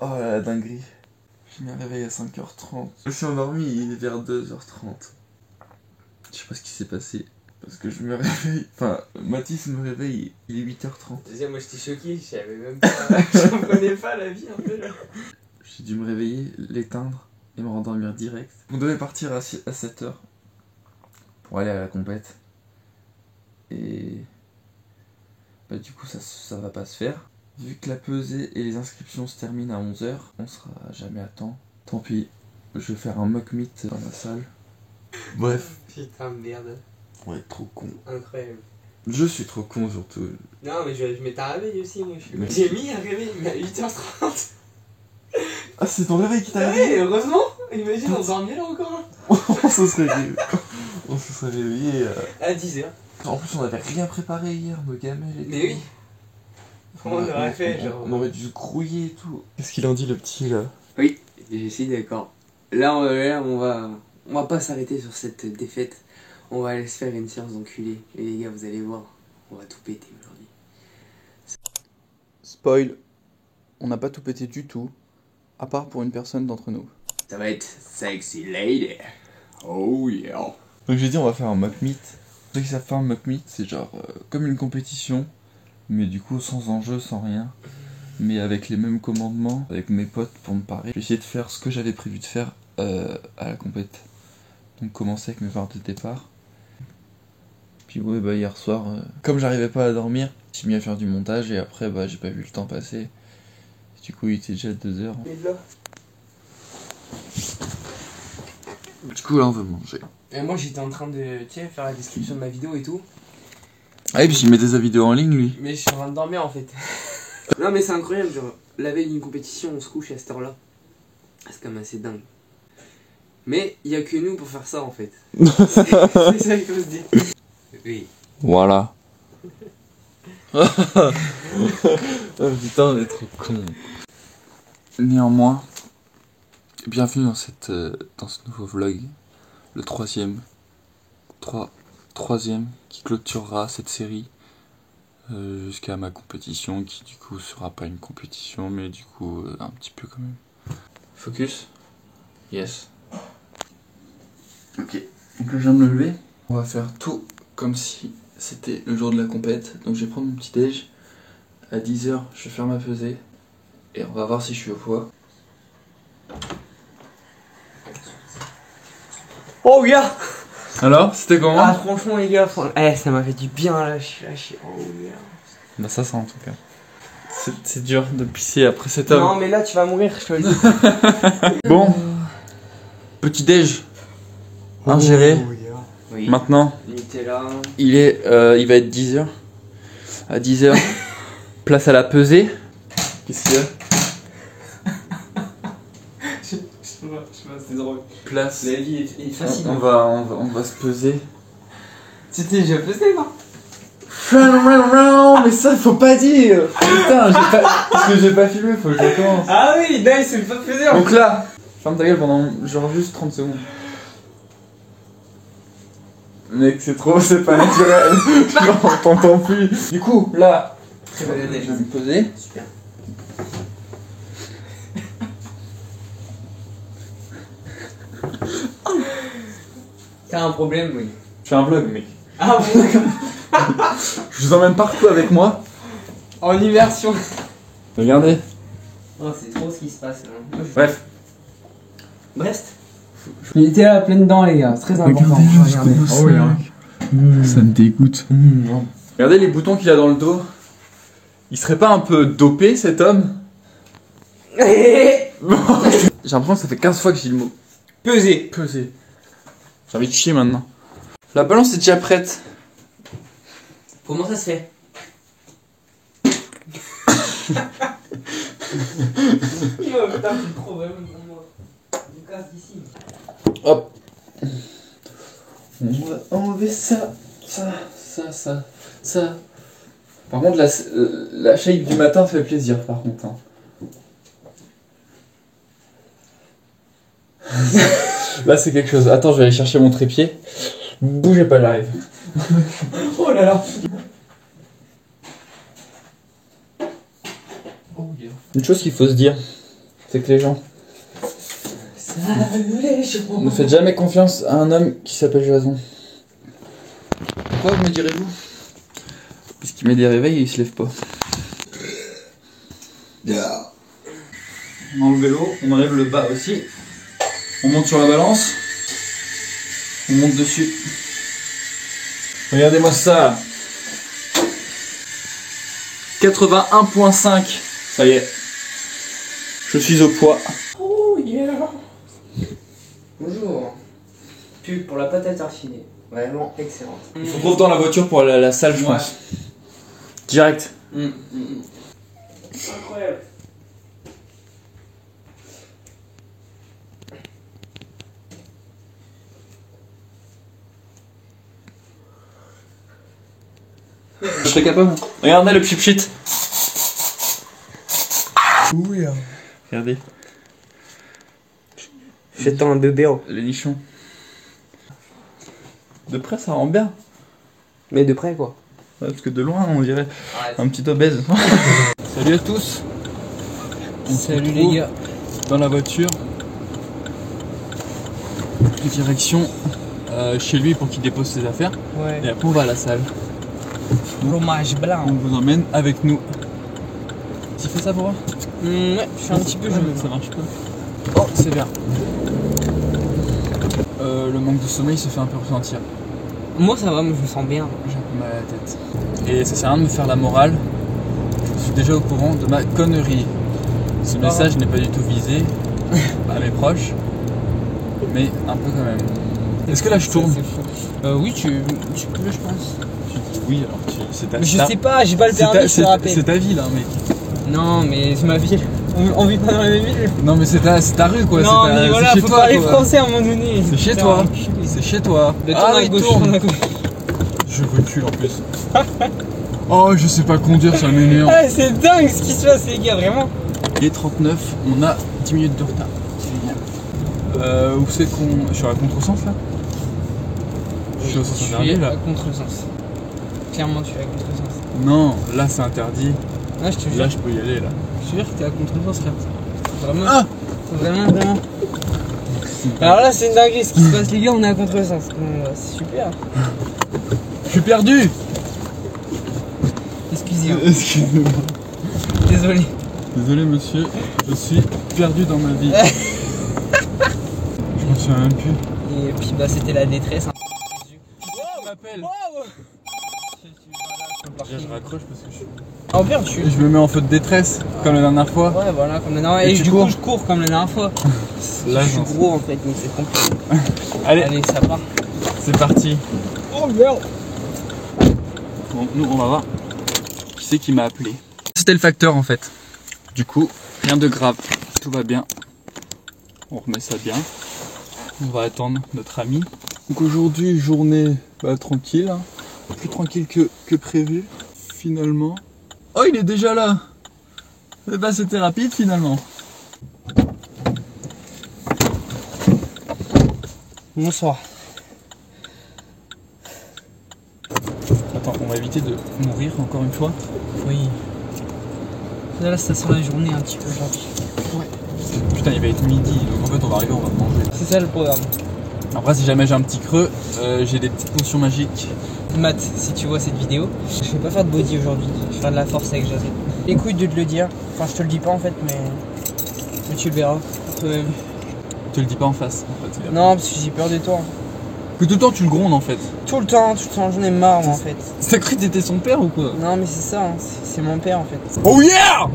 Oh la dinguerie. Je me réveille à 5h30. Je me suis endormi, il est vers 2h30. Je sais pas ce qui s'est passé. Parce que je me réveille. Enfin, Mathis me réveille, il est 8h30. Deuxième, moi j'étais choqué, je savais même pas. Je comprenais pas la vie un peu là. J'ai dû me réveiller, l'éteindre et me rendormir direct. On devait partir à 7h pour aller à la compète. Et bah du coup ça va pas se faire. Vu que la pesée et les inscriptions se terminent à 11h, on sera jamais à temps. Tant pis, je vais faire un mock meet dans la salle. Bref. Putain de merde. Ouais, trop con. Incroyable. Je suis trop con surtout. Non mais je m'étais réveillé aussi moi. Mais... J'ai mis un réveil, mais à 8h30. Ah, c'est ton réveil qui t'a réveillé? Ouais, heureusement. Imagine, on dormait là encore. On se serait réveillé à 10h. En plus on avait rien préparé hier, nos gamelles et tout. Mais oui. On aurait fait genre... On aurait dû se grouiller et tout. Qu'est-ce qu'il en dit le petit là? Oui, je suis d'accord. Là on va pas s'arrêter sur cette défaite. On va aller se faire une séance d'enculé. Et les gars, vous allez voir, on va tout péter aujourd'hui. Spoil, on n'a pas tout pété du tout, à part pour une personne d'entre nous. Ça va être sexy lady. Oh yeah. Donc j'ai dit on va faire un mock meet. Ceux qui savent faire un mock meet, c'est genre comme une compétition, mais du coup sans enjeu, sans rien. Mais avec les mêmes commandements, avec mes potes pour me parer. J'ai essayé de faire ce que j'avais prévu de faire à la compète. Donc commencer avec mes parts de départ. Puis ouais, bah hier soir, comme j'arrivais pas à dormir, j'ai mis à faire du montage et après bah j'ai pas vu le temps passer. Du coup il était déjà 2h. Du coup là on veut manger. Et moi j'étais en train de faire la description de ma vidéo et tout. Ah et puis il met des vidéos en ligne lui. Mais je suis en train de dormir en fait. Non mais c'est incroyable, genre la veille d'une compétition on se couche à cette heure là. C'est quand même assez dingue. Mais il y a que nous pour faire ça en fait. C'est ça qu'il faut se dire. Oui. Voilà. Oh putain, on est trop con. Néanmoins, bienvenue dans ce nouveau vlog, le troisième qui clôturera cette série jusqu'à ma compétition, qui du coup sera pas une compétition, mais du coup un petit peu quand même. Focus. Yes. Ok. Donc là je viens de me lever. On va faire tout comme si c'était le jour de la compète. Donc je vais prendre mon petit déj. À 10h, je vais faire ma pesée. Et on va voir si je suis au poids. Oh yeah. Alors, c'était comment? Ah franchement les gars, ça m'a fait du bien là, je suis lâché. Oh yeah. Bah ça sent en tout cas. C'est dur de pisser après cet homme. Non mais là tu vas mourir, je te le dis. Bon. Petit déj. Ingéré. Oh, yeah. Oui. Maintenant, Nutella. il va être 10h. À 10h, place à la pesée. Qu'est-ce qu'il y a? Je sais pas, c'est drôle. Place. La vie est facile. On va se peser. C'était déjà pesé non? Mais ça faut pas dire. Putain, parce que j'ai pas filmé, faut que je recommence. Ah oui, là il s'est pas pesé. Donc là, ferme ta gueule pendant genre juste 30 secondes. Mec, c'est pas naturel. On t'entend plus. Du coup, là, je vais me poser. Super. T'as un problème, oui. Je fais un vlog, mec. Ah bon, d'accord. Je vous emmène partout avec moi. En immersion. Regardez. Oh, c'est trop ce qui se passe là. Bref. Brest. Il était là plein dedans, les gars. C'est très important. Regardez. Oh oui, hein. Ça me dégoûte. Regardez les boutons qu'il a dans le dos. Il serait pas un peu dopé cet homme? J'ai l'impression que ça fait 15 fois que j'ai le mot. Peser. Peser. J'ai envie de chier maintenant. La balance est déjà prête. Comment ça se fait? Oh putain, c'est trop vraiment pour moi. Je casse d'ici. Hop. On va enlever ça. Par contre, la shake du matin fait plaisir, par contre. Hein. Là, c'est quelque chose. Attends, je vais aller chercher mon trépied. Bougez pas, j'arrive. Oh là là. Une chose qu'il faut se dire, C'est que les gens. Salut les gens. Ne faites jamais confiance à un homme qui s'appelle Jason. Pourquoi me direz-vous? Puisqu'il met des réveils et il se lève pas. On enlève le vélo, on enlève le bas aussi. On monte sur la balance. On monte dessus. Regardez-moi ça. 81,5. Ça y est. Je suis au poids. Oh yeah. Bonjour. Pub pour la pâte à tartiner. Vraiment excellente. Il faut trouver dans la voiture pour aller à la salle, je pense. Direct. Incroyable. Je serais capable. Regardez le chip shit. Oui. Regardez. Fais-toi un bébé. Les nichons. De près, ça rend bien. Mais de près quoi. Ouais, parce que de loin, on dirait un petit obèse. Salut à tous. Salut les gars. Dans la voiture. Direction chez lui pour qu'il dépose ses affaires. Ouais. Et après, on va à la salle. Fromage blanc. On vous emmène avec nous. Tu fais ça pour moi? Ouais, je suis un petit peu Ouais, gelé. ça marche pas. Oh, c'est bien. Le manque de sommeil se fait un peu ressentir. Moi ça va, mais je me sens bien. J'ai un peu mal à la tête. Et ça sert à rien de me faire la morale. Je suis déjà au courant de ma connerie. Ce message n'est pas du tout visé à mes proches, mais un peu quand même. Est-ce que là je tourne? Oui, tu peux, je pense. Oui, alors c'est ta Mais je sais pas, j'ai pas le permis, je te rappelle. C'est ta ville, hein, mec. Non, mais c'est ma ville. On vit pas dans la même ville. Non, mais c'est ta rue, quoi. Non, c'est mais voilà, chez faut toi, parler quoi. français à un moment donné. C'est chez toi. C'est chez toi. Le tourne à gauche, tourne à gauche. Je recule en plus. Oh, je sais pas conduire, ça m'énerve. Ah, c'est dingue ce qui se passe, les gars, vraiment. Et 39, on a 10 minutes de retard. C'est génial. Où c'est qu'on. Je suis à contresens là? Je suis au sens interdit là. À contresens. Clairement, tu es à contresens. Non, là c'est interdit. Ah, je te jure. Là je peux y aller là. Je te jure que t'es à contresens, frère. Vraiment. Ah, Vraiment. Alors là, c'est une dinguerie ce qui se passe, les gars, on est à contresens. C'est super. je suis perdu. Excusez-moi. Excusez-moi. Désolé. Désolé monsieur, je suis perdu dans ma vie. Je m'en souviens même plus. Et puis bah c'était la détresse. On m'appelle. Déjà je raccroche parce que je suis. En pire, tu. Et je me mets en feu de détresse, comme la dernière fois. Ouais, voilà, comme la dernière fois. Et Et tu du cours coup, je cours comme la dernière fois. Là, je suis j'en- gros en fait, donc c'est compliqué. Allez, ça part. c'est parti. Oh merde. Bon, nous on va voir qui c'est qui m'a appelé. C'était le facteur en fait. Du coup, rien de grave, tout va bien. On remet ça bien. On va attendre notre ami. Donc aujourd'hui, journée tranquille, hein. Plus tranquille que prévu, finalement. Oh, il est déjà là. Eh ben, c'était rapide finalement. Bonsoir. Attends, on va éviter de mourir encore une fois. Oui. Là, ça sent la journée un petit peu aujourd'hui. Putain, il va être midi, donc en fait on va arriver, on va manger. C'est ça le programme. Après, si jamais j'ai un petit creux, j'ai des petites potions magiques. Matt, si tu vois cette vidéo, je vais pas faire de body aujourd'hui. Je vais faire de la force avec Jason. Écoute de te le dire. Enfin, je te le dis pas en fait, mais tu le verras toi-même. Tu le dis pas en face, en fait. Non, parce que j'ai peur de toi. Que tout le temps tu le grondes en fait. Tout le temps, j'en ai marre moi, en fait. T'as cru que t'étais son père ou quoi? Non, mais c'est ça, hein, c'est mon père en fait. Oh yeah!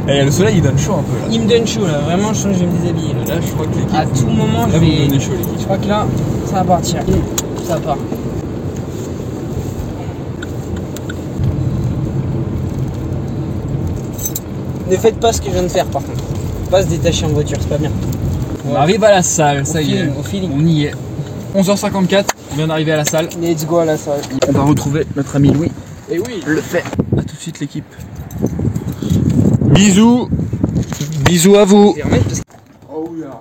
Eh, le soleil il donne chaud un peu là. Il me donne chaud là, vraiment je sens que je vais me déshabiller. Là, je crois que l'équipe. À tout moment, je Là, vous me vais. donnez chaud l'équipe. Je crois que là, ça va partir. Ça part. Ne faites pas ce que je viens de faire par contre. Pas se détacher en voiture, c'est pas bien. On arrive à la salle, ça y est. Au feeling. On y est. 11h54, on vient d'arriver à la salle. Let's go à la salle. On va retrouver notre ami Louis. Et oui. Le fait. A tout de suite l'équipe. Bisous. Bisous à vous. Oh yeah.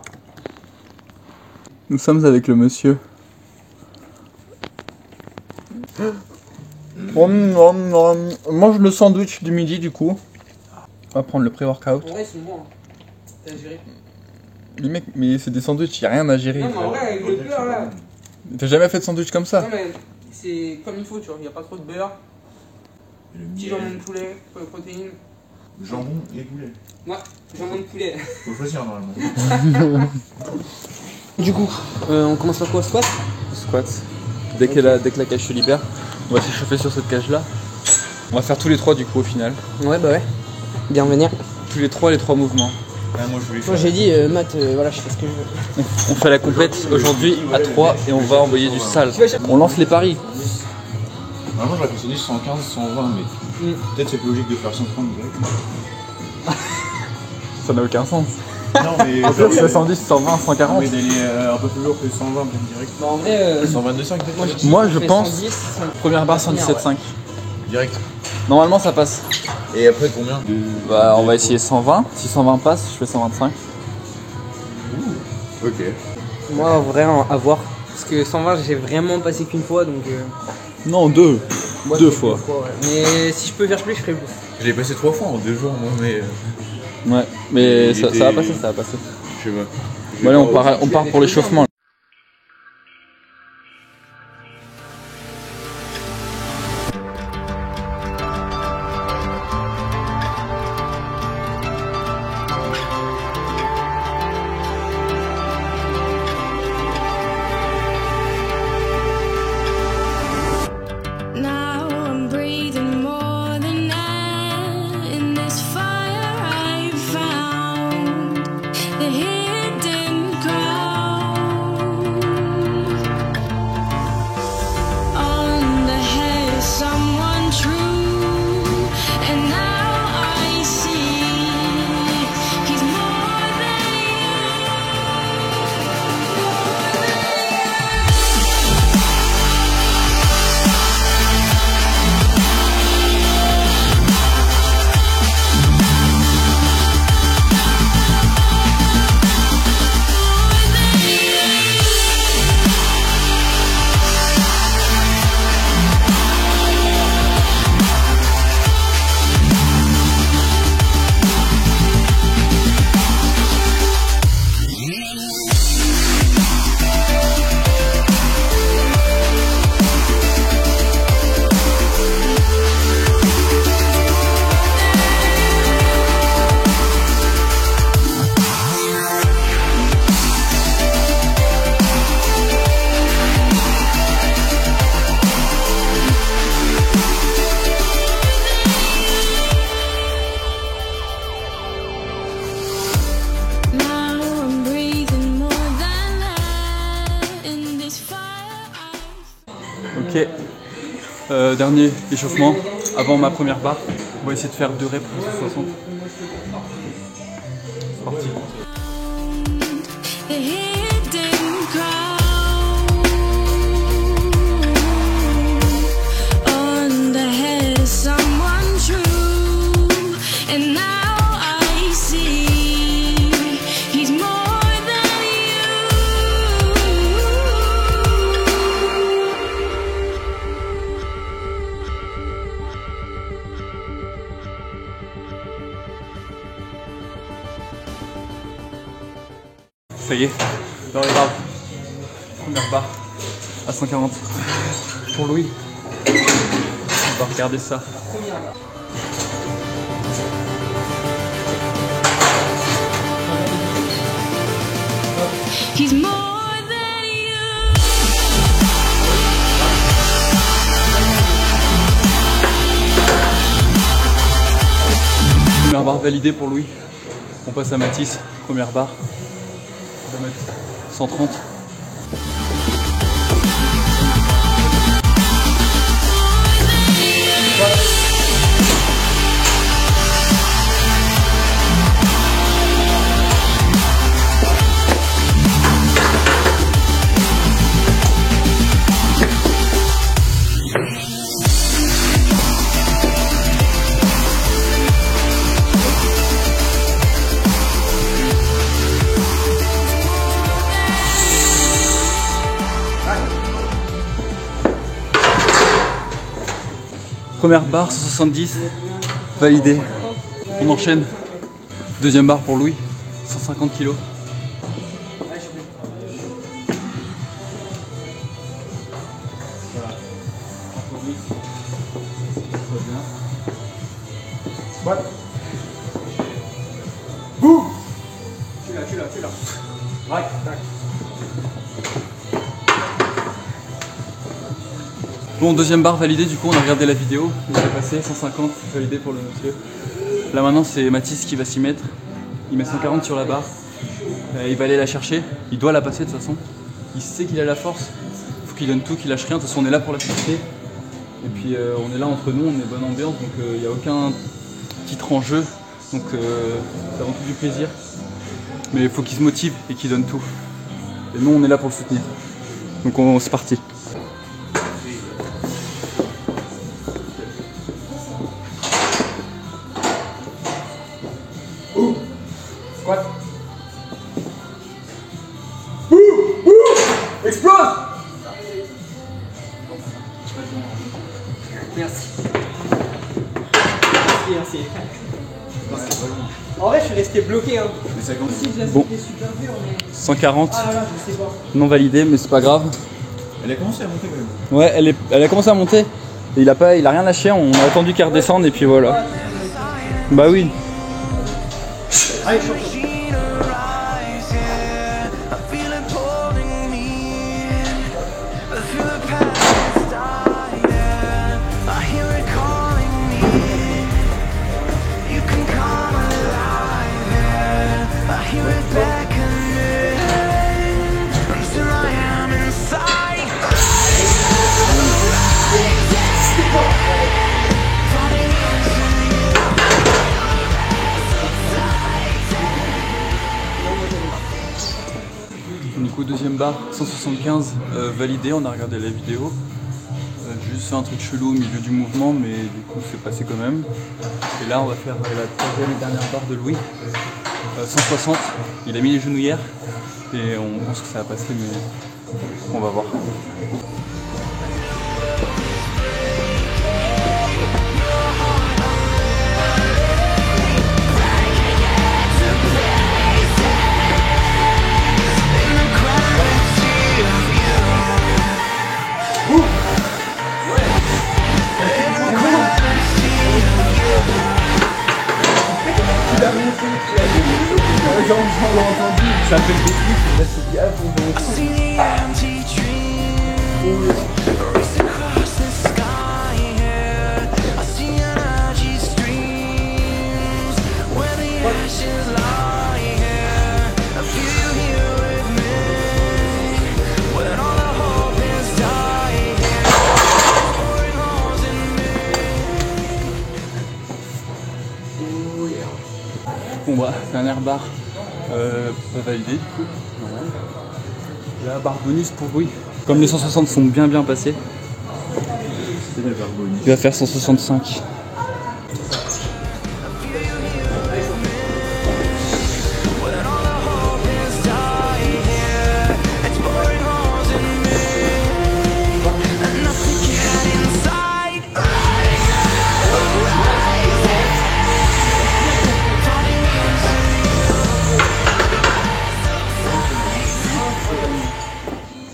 Nous sommes avec le monsieur. Mange le sandwich du midi du coup. On va prendre le pré-workout. Ouais, c'est bon. T'as géré? Mais mec, mais c'est des sandwichs, y'a rien à gérer. Non, mais en vrai, avec le beurre là. T'as jamais fait de sandwich comme ça? Non, mais c'est comme il faut, tu vois. Y'a pas trop de beurre. Petit jambon de poulet pour les protéines. Jambon et poulet. Ouais, jambon de poulet. Faut choisir normalement. Du coup, on commence par quoi? Squat? Squat. Dès que la cage se libère, on va s'échauffer sur cette cage là. On va faire tous les trois du coup au final. Ouais, bah ouais. Bien venir. Tous les trois mouvements. Ah, moi je voulais Moi faire. j'ai dit, Matt, voilà, je fais ce que je veux. On fait la complète aujourd'hui à 3 et on va envoyer du sale. On lance les paris. Normalement j'aurais fait 115, 120, mais peut-être c'est plus logique de faire 130 direct. Ça n'a aucun sens. Non mais. 70, 120, 140. Mais d'aller un peu plus lourd que 120 même direct. Bah en vrai, 122,5 peut-être. Moi je fais pense 110, première barre 117,5. Direct. Normalement ça passe. Et après combien Bah on va essayer 120. Si 120 passe, je fais 125. Ok. Moi en vrai, à voir. Parce que 120, j'ai vraiment passé qu'une fois donc. Non, deux. Moi, Deux je fais fois. ouais. Mais si je peux faire plus, je ferai plus. Je l'ai passé 3 fois en 2 jours moi, mais. Ouais, mais Il ça était- va passer, ça va passer. Je sais pas. Bon allez, on part pour l'échauffement. Now I'm breathing more than air in this fire I found the hidden ground. On the head of someone true, and now I see he's more than Now I'm breathing more than air in this fire I Ok. Dernier échauffement avant ma première barre. On va essayer de faire 2 reps pour 60. C'est parti. found the hidden ground. On the head of someone true, and now I see he's more than Ça y est, dans les barres. Première barre à 140. Pour Louis. On va regarder ça. he's more than you. Première barre validée pour Louis. On passe à Mathis. Première barre. On va mettre 130. Première barre 170. Validée. On enchaîne. Deuxième barre pour Louis. 150 kg. Squat. Tu l'as. Rack, tac. Bon, deuxième barre validée, du coup on a regardé la vidéo, il est passé 150 validé pour le monsieur. Là maintenant c'est Mathis qui va s'y mettre, il met 140 sur la barre, il va aller la chercher, il doit la passer de toute façon, il sait qu'il a la force, il faut qu'il donne tout, qu'il lâche rien, de toute façon on est là pour la fixer. Et puis on est là entre nous, on est bonne ambiance, donc il n'y a aucun titre en jeu, donc c'est avant tout du plaisir. Mais il faut qu'il se motive et qu'il donne tout. Et nous on est là pour le soutenir, donc c'est parti. Squat. Explose. Merci. En vrai, je suis resté bloqué. Hein. Mais ça compte. Bon, 140, non validé, mais c'est pas grave. Elle a commencé à monter quand même. Ouais, elle a commencé à monter, et il a rien lâché, on a attendu qu'elle redescende et puis voilà. Bah oui. Allez, champion. Du coup deuxième barre, 175 validé, on a regardé la vidéo. J'ai juste fait un truc chelou au milieu du mouvement, mais du coup c'est passé quand même. Et là on va faire la troisième et dernière barre de Louis. 160, il a mis les genouillères et on pense que ça va passer, mais on va voir. Ça fait le déclic, là c'est dit ah bon. Bon bah, dernière barre pas validée du coup. Normal. La barre bonus pour Louis. Comme les 160 sont bien passés, C'est la barre bonus. il va faire 165.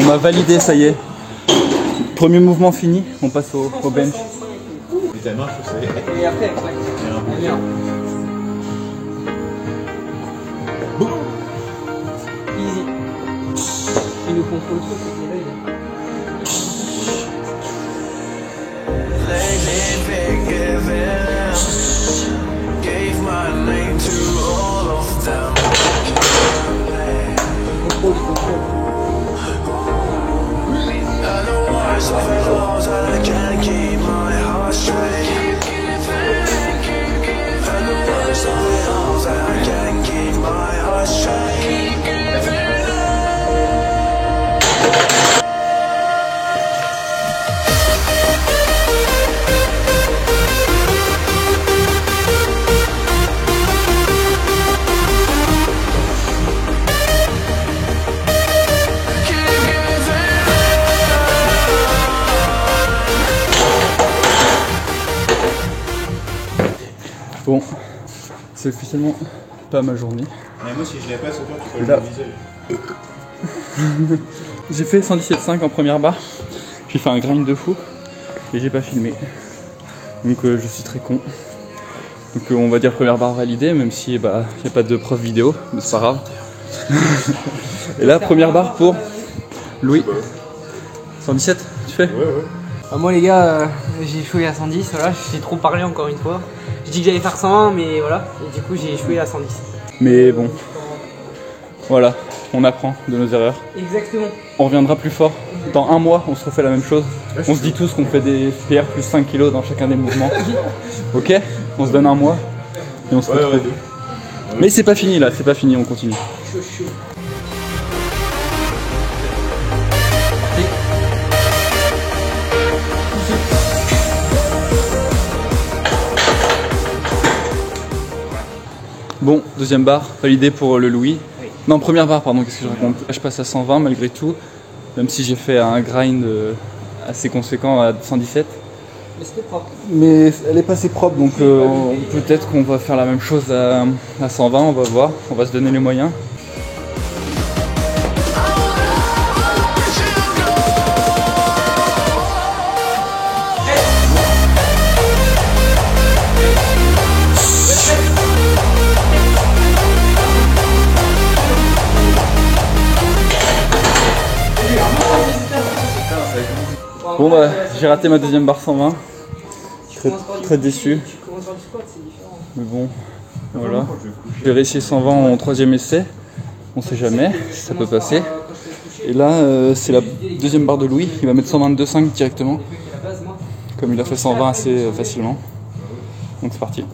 On a validé, ça y est. Premier mouvement fini, on passe au bench. Et ta marche, c'est. Et après, ouais. Bien. Easy. Il nous contrôle le truc, c'est qu'il Bon, c'est officiellement pas ma journée. Mais moi, si je l'avais pas, c'est toi, tu peux Là. le visage. J'ai fait 117,5 en première barre. J'ai fait un grind de fou et j'ai pas filmé. Donc je suis très con. Donc on va dire première barre validée, même si y a pas de preuve vidéo, mais c'est pas grave. Et là, première barre pour Louis. 117, tu fais? Ouais, ouais. Moi les gars, j'ai échoué à 110, voilà, j'ai trop parlé encore une fois. J'ai dit que j'allais faire 120 mais voilà, et du coup j'ai échoué à 110. Mais bon, voilà, on apprend de nos erreurs. Exactement. On reviendra plus fort. Dans un mois, on se refait la même chose. On se dit tous qu'on fait des PR plus 5 kilos dans chacun des mouvements. Ok? On se donne un mois et on se retrouve. Ouais. Mais c'est pas fini là, c'est pas fini, on continue. Chaud. Bon, deuxième barre, validée pour le Louis. Oui. Non, première barre, pardon, qu'est-ce que je raconte? Je passe à 120 malgré tout, même si j'ai fait un grind assez conséquent à 117. Mais c'était propre. Mais elle est pas assez propre, donc peut-être qu'on va faire la même chose à 120, on va voir, on va se donner les moyens. Bon bah, j'ai raté ma deuxième barre 120. Très déçu. Tu commences par du squat, c'est différent. Mais bon, voilà. Je vais réussir 120 en troisième essai. On sait jamais, ça peut passer. Et là, c'est la deuxième barre de Louis. Il va mettre 122,5 directement. Comme il a fait 120 assez facilement. Donc c'est parti.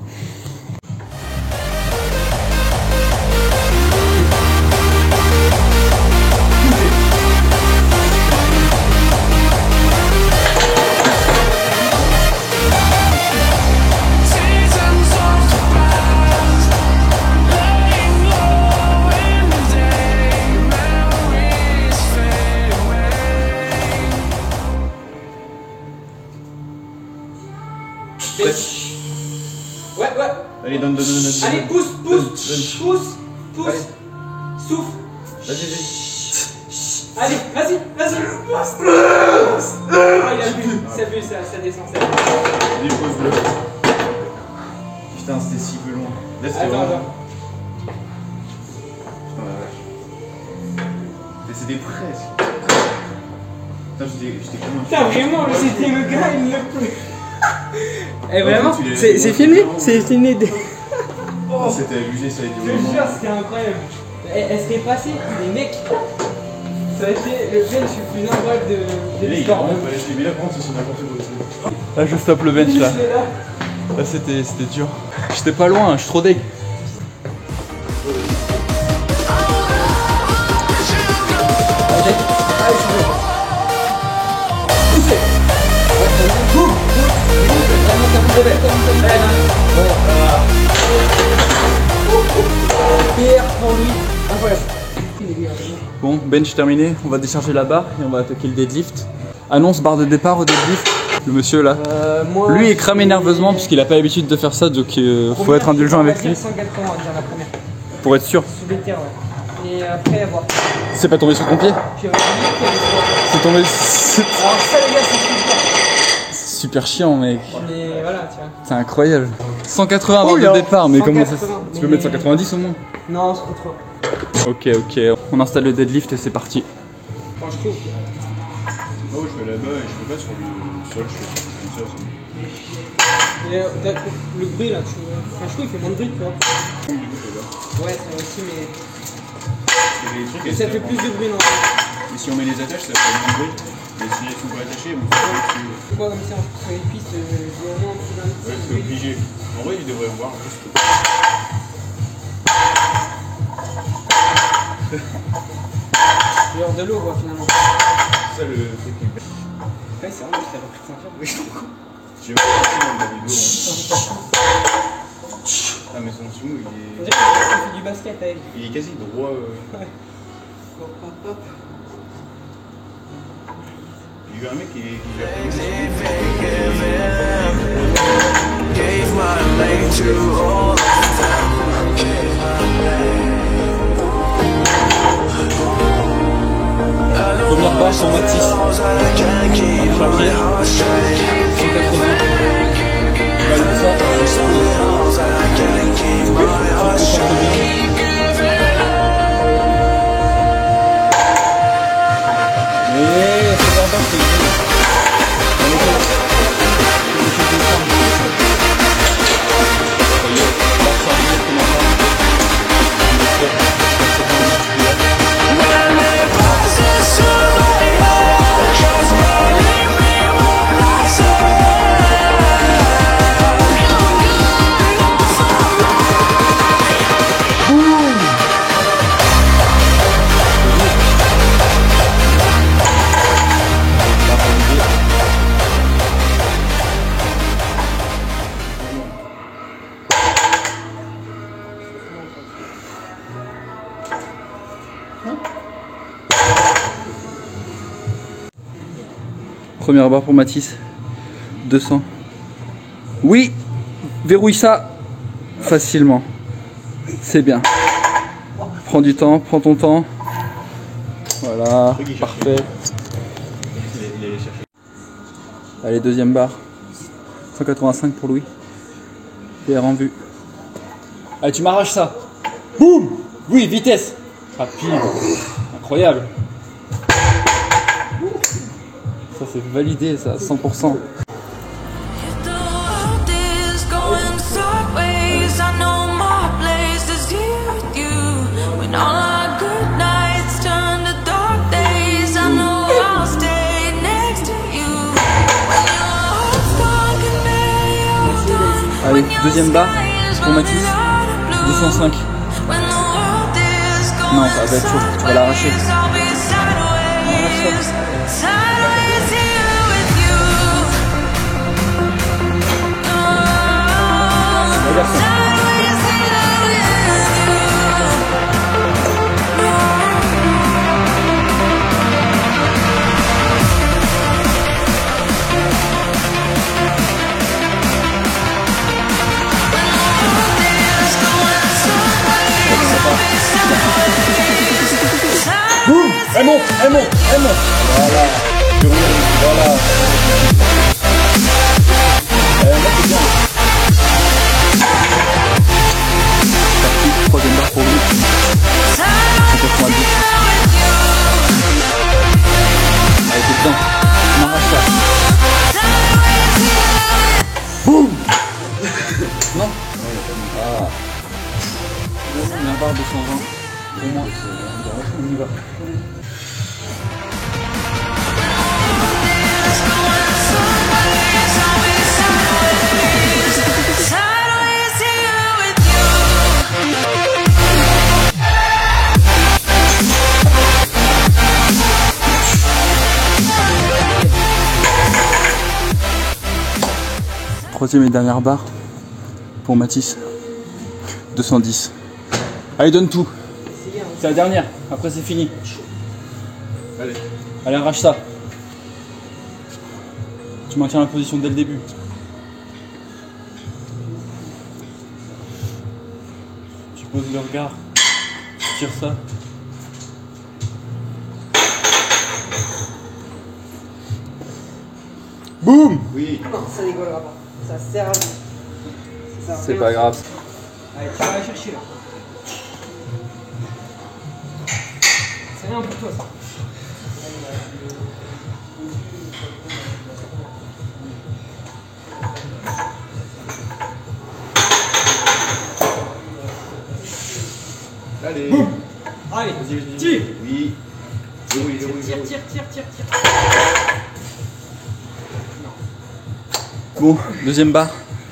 Seasons of the past, laying low in the day, memories fade away. Ouais. Allez, donne. Allez, pousse. Souffle. Vas-y. Allez, vas-y. Ah, il a bu, ça descend. Dépose-le. Putain, c'était si peu loin. Là, c'était Attends. Putain, la vache. Mais c'était presque. Putain, j'étais comment. Putain, vraiment, c'était le gars, il l'a plus. Eh, En vraiment, fait, tu l'as- c'est filmé. C'est filmé. Oh, c'était abusé, ça a été Je te jure, c'était incroyable. Elle serait passée, les mecs. Ça a été le bench le plus incroyable de Il est l'histoire. vraiment pas laissé. Mais là, par contre, c'est n'importe quoi. Là, je stoppe le bench là. Là, c'était dur. J'étais pas loin, je suis trop deg. Bon, bench terminé, on va décharger la barre et on va attaquer le deadlift. Annonce barre de départ au deadlift. Le monsieur là. Lui est cramé nerveusement puisqu'il a pas l'habitude de faire ça, donc faut être indulgent avec lui 180, on va dire la première. pour être sûr. Sous les terres, ouais. Et après, à voir. C'est pas tombé sur ton pied. J'ai oublié qu'il y avait quoi. C'est tombé. Alors, ça, les gars, c'est super. C'est super chiant, mec. Mais voilà, tu vois. C'est incroyable. 180 barre de départ, mais comment ça. Tu peux mettre 190 au moins. Non, c'est trop. Ok, on installe le deadlift et c'est parti. Enfin, je trouve. Moi, je vais là-bas et je peux pas sur le sol, je fais comme ça. Et le bruit là, enfin, je trouve qu'il fait moins de bruit, tu vois. Ouais, ça aussi, mais. Et Ça fait plus de bruit, non. Mais si on met les attaches, ça fait moins de bruit. Mais si elles sont pas attachées, elles vont faire dessus. C'est quoi comme si on sur les pistes, vraiment plus d'un Ouais, c'est obligé. En vrai, ils devraient voir un peu ce que. Genre de l'eau, quoi, finalement. C'est ça le truc qui me fait. Ouais, c'est vrai, ça va plus sympa. Oui, je comprends. J'ai vu dans la vidéo. Ah, mais son sous, On dirait qu'on fait du basket avec. il est quasi droit. Il y a eu un mec qui l'a Gave my lane to all of them. pour Mathis. Marche à pied. 180. Valide ça. Première barre pour Mathis, 200. Oui, verrouille ça facilement. C'est bien. Prends du temps, prends ton temps. Voilà, parfait. Allez, deuxième barre. 185 pour Louis. PR en vue. Allez, tu m'arraches ça. Boum. Oui, vitesse. Rapide. Incroyable. Ça c'est validé, ça, 100%. The world is going sideways. I know my place is here with you. When all our good nights turn to dark days, I know I'll stay next to you. When your heart's gone, can barely hold on. Allez, deuxième barre pour Mathis, 205. When the world is Non, going ça va être chaud, tu vas l'arracher. sideways, I'll be sideways. Sideways here with you. Regarde ça. Sideways here with Boum. Elle monte, elle monte, elle monte. Voilà, tu roules, voilà. Là c'est bien. Parti, troisième barre pour lui. 190. Allez, c'est bien. On arrache ça. Boum. Non. Ah. Première barre 220. Pour moi, on y va. sideways here with Troisième et dernière barre pour Mathis. 210. Allez, donne tout. C'est la dernière. Après, c'est fini. Allez. Allez, arrache ça. Tu maintiens la position dès le début. Tu poses le regard. Tu tires ça. Boum. Oui. Non, ça rigolera pas. Ça sert à rien. Ça sert à C'est rien. pas grave. Allez, tu vas la chercher là. C'est rien pour toi ça. Allez. Allez, Vas-y. tire. Oui. Verrouille, verrouille, Tire, verrouille. tire. Bon, deuxième barre.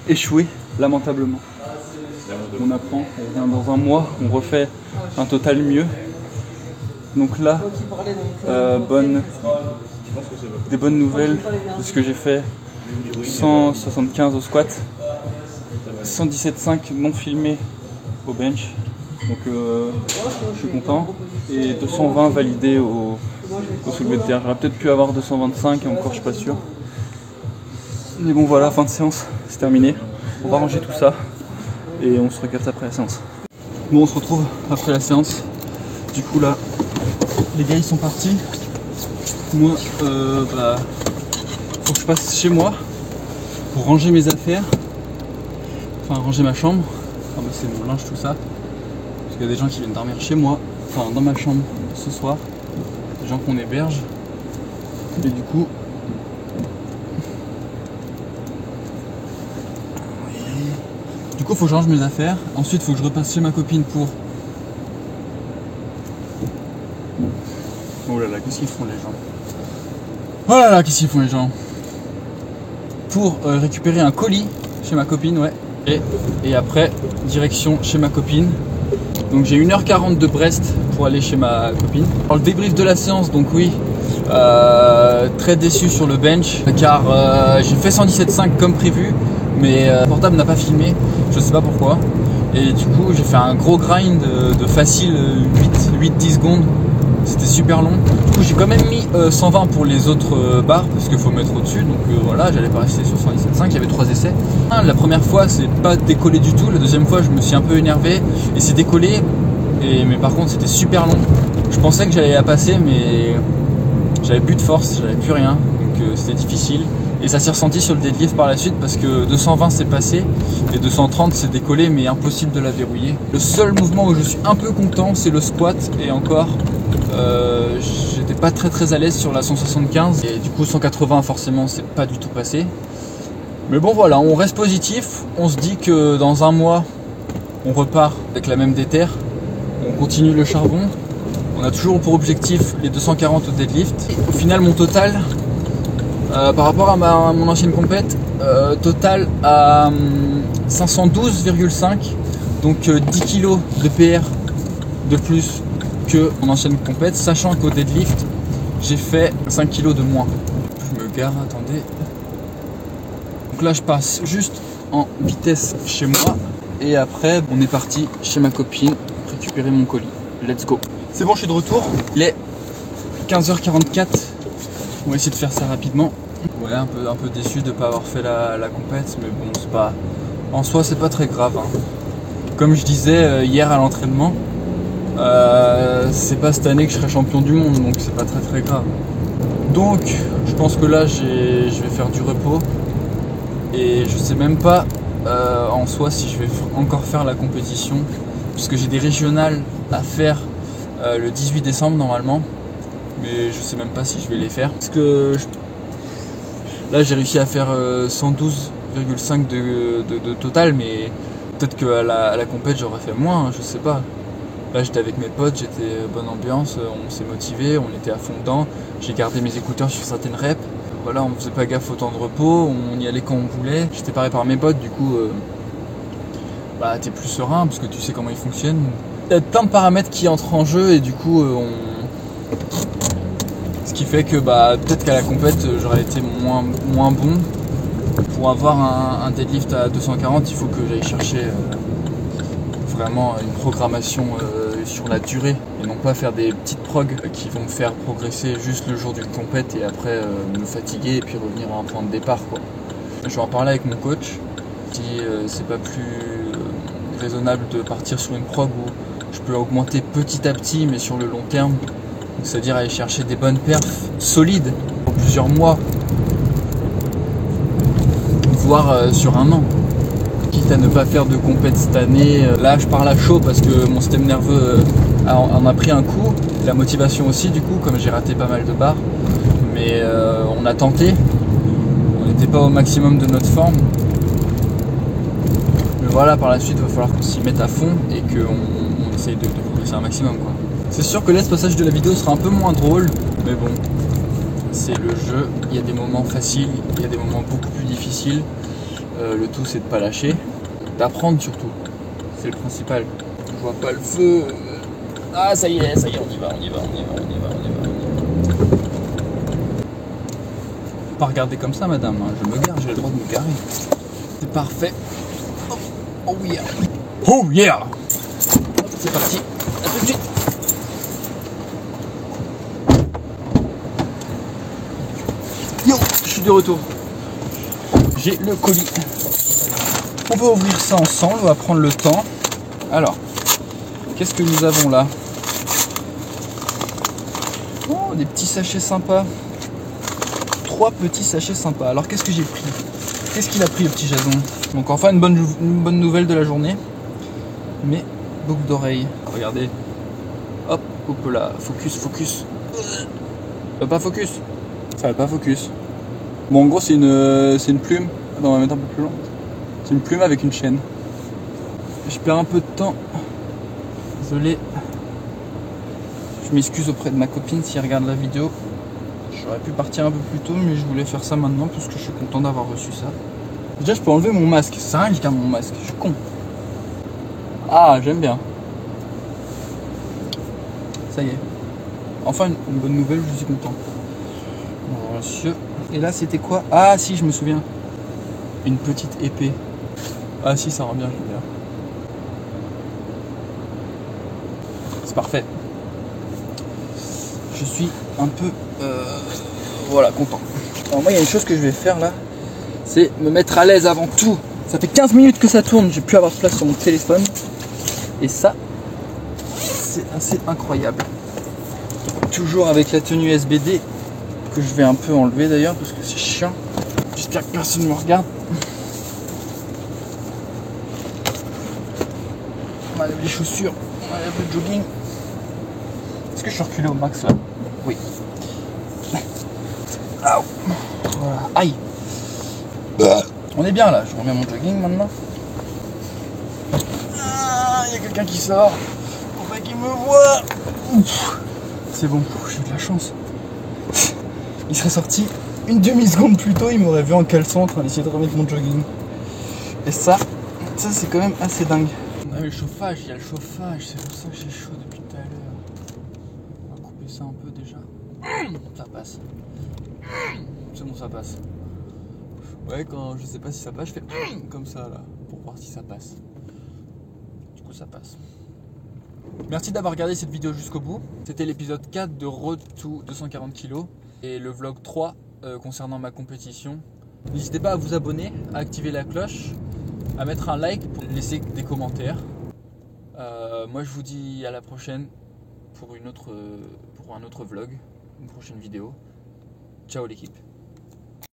Échoué, lamentablement. On apprend, on revient dans un mois, on refait un total mieux. Donc là, des bonnes nouvelles de ce que j'ai fait. 175 au squat, 117,5 non filmé au bench. Donc je suis content. Et 220 validé au soulevé de terre. J'aurais peut-être pu avoir 225 et encore je suis pas sûr. Mais bon voilà, fin de séance, c'est terminé. On va ranger tout ça et on se recapte après la séance. Bon, on se retrouve après la séance. Du coup là, les gars ils sont partis. moi, faut que je passe chez moi pour ranger mes affaires, enfin ranger ma chambre, ramasser mon linge, tout ça. Parce qu'il y a des gens qui viennent dormir chez moi, enfin dans ma chambre ce soir, des gens qu'on héberge. Et du coup, faut que je range mes affaires. Ensuite, faut que je repasse chez ma copine pour... Oh là là, qu'est-ce qu'ils font les gens? Oh là là, qu'est-ce qu'ils font les gens? Pour récupérer un colis chez ma copine, ouais. Et après, direction chez ma copine. Donc j'ai 1h40 de Brest pour aller chez ma copine. Alors, le débrief de la séance, donc oui, très déçu sur le bench car j'ai fait 117,5 comme prévu, mais le portable n'a pas filmé, je sais pas pourquoi. Et du coup j'ai fait un gros grind de facile 8-10 secondes, c'était super long. Du coup j'ai quand même mis 120 pour les autres barres parce qu'il faut mettre au-dessus, donc voilà, j'allais pas rester sur 117,5, il y avait 3 essais. La première fois c'est pas décollé du tout, la deuxième fois je me suis un peu énervé et c'est décollé, mais par contre c'était super long. Je pensais que j'allais la passer, mais j'avais plus de force, j'avais plus rien, donc c'était difficile. Et ça s'est ressenti sur le deadlift par la suite parce que 220 c'est passé et 230 c'est décollé, mais impossible de la verrouiller. Le seul mouvement où je suis un peu content c'est le squat, et encore j'étais pas très à l'aise sur la 175 et du coup 180 forcément c'est pas du tout passé. Mais bon voilà, on reste positif, on se dit que dans un mois on repart avec la même déterre, on continue le charbon. On a toujours pour objectif les 240 au deadlift. Au final, mon total, par rapport à mon ancienne compète, total à 512,5, donc 10 kg de PR de plus que mon ancienne compète, sachant qu'au deadlift, j'ai fait 5 kg de moins. Je me gare, attendez. Donc là, je passe juste en vitesse chez moi, et après, on est parti chez ma copine récupérer mon colis. Let's go! C'est bon, je suis de retour. Il est 15h44. On va essayer de faire ça rapidement. Ouais, un peu déçu de ne pas avoir fait la compète, mais bon, c'est pas... En soi, c'est pas très grave. Hein. Comme je disais hier à l'entraînement, c'est pas cette année que je serai champion du monde, donc c'est pas très grave. Donc, je pense que là, je vais faire du repos. Et je sais même pas en soi si je vais encore faire la compétition, puisque j'ai des régionales à faire le 18 décembre normalement, mais je sais même pas si je vais les faire parce que là j'ai réussi à faire 112,5 de total, mais peut-être qu'à la compète j'aurais fait moins, je sais pas. Là j'étais avec mes potes, j'étais bonne ambiance, on s'est motivé, on était à fond dedans, j'ai gardé mes écouteurs sur certaines reps. Voilà, on faisait pas gaffe au temps de repos, on y allait quand on voulait, j'étais paré par mes potes, du coup t'es plus serein parce que tu sais comment ils fonctionnent. Il y a plein de paramètres qui entrent en jeu et du coup ce qui fait que peut-être qu'à la compète j'aurais été moins bon. Pour avoir un deadlift à 240, il faut que j'aille chercher vraiment une programmation sur la durée et non pas faire des petites progs qui vont me faire progresser juste le jour d'une compète et après me fatiguer et puis revenir à un point de départ, quoi. Je vais en parler avec mon coach si c'est pas plus raisonnable de partir sur une prog où je peux augmenter petit à petit mais sur le long terme, c'est-à-dire aller chercher des bonnes perfs solides pour plusieurs mois, voire sur un an, quitte à ne pas faire de compète cette année. Là je parle à chaud parce que mon système nerveux en a pris un coup, la motivation aussi du coup, comme j'ai raté pas mal de barres, mais on a tenté, on n'était pas au maximum de notre forme. Mais voilà, par la suite, il va falloir qu'on s'y mette à fond et qu'on essaye de progresser un maximum, quoi. C'est sûr que là, ce passage de la vidéo sera un peu moins drôle, mais bon, c'est le jeu. Il y a des moments faciles, il y a des moments beaucoup plus difficiles. Le tout, c'est de pas lâcher, d'apprendre surtout. C'est le principal. Je vois pas le feu. Ah, ça y est, on y va. Pas regarder comme ça, madame. Je me gare, j'ai le droit de me garer. C'est parfait. Oh yeah! Oh yeah! C'est parti, à tout de suite! Yo! Je suis de retour. J'ai le colis. On va ouvrir ça ensemble, on va prendre le temps. Alors, qu'est-ce que nous avons là? Oh, des petits sachets sympas. 3 petits sachets sympas. Alors qu'est-ce que j'ai pris? Qu'est-ce qu'il a pris le petit Jason? Donc enfin une bonne nouvelle de la journée. Mais boucle d'oreille. Regardez. Hop, hop là. Focus, focus. Ça va pas focus. Ça va pas focus. Bon en gros c'est une plume. Non, on va mettre un peu plus long. C'est une plume avec une chaîne. Je perds un peu de temps. Désolé. Je m'excuse auprès de ma copine si elle regarde la vidéo. J'aurais pu partir un peu plus tôt, mais je voulais faire ça maintenant parce que je suis content d'avoir reçu ça. Déjà, je peux enlever mon masque. Ça sert à rien que je garde mon masque. Je suis con. Ah, j'aime bien. Ça y est. Enfin, une bonne nouvelle, je suis content. Bon, monsieur. Et là, c'était quoi? Ah, si, je me souviens. Une petite épée. Ah, si, ça rend bien, j'aime bien. C'est parfait. Je suis un peu voilà, content. Alors moi il y a une chose que je vais faire là, c'est me mettre à l'aise avant tout. Ça fait 15 minutes que ça tourne, j'ai pu avoir de place sur mon téléphone. Et ça, c'est assez incroyable. Toujours avec la tenue SBD, que je vais un peu enlever d'ailleurs parce que c'est chiant. J'espère que personne ne me regarde. On enlève les chaussures, on enlève le jogging. Est-ce que je suis reculé au max là? Oui. Voilà. Aïe. On est bien là, je remets mon jogging maintenant. Ah, il y a quelqu'un qui sort. Faut pas qu'il me voit. C'est bon, j'ai eu de la chance. Il serait sorti une demi-seconde plus tôt, il m'aurait vu en caleçon en train d'essayer de remettre mon jogging. Et ça c'est quand même assez dingue. On a eu le chauffage, il y a le chauffage, c'est pour ça que j'ai chaud depuis tout à l'heure. On va couper ça un peu déjà. Ça passe. C'est bon, ça passe. Ouais, quand je sais pas si ça passe, je fais comme ça là, pour voir si ça passe. Du coup, ça passe. Merci d'avoir regardé cette vidéo jusqu'au bout. C'était l'épisode 4 de Road to 240 kg et le vlog 3 concernant ma compétition. N'hésitez pas à vous abonner, à activer la cloche, à mettre un like pour laisser des commentaires. Moi je vous dis à la prochaine pour un autre vlog, une prochaine vidéo. Ciao l'équipe.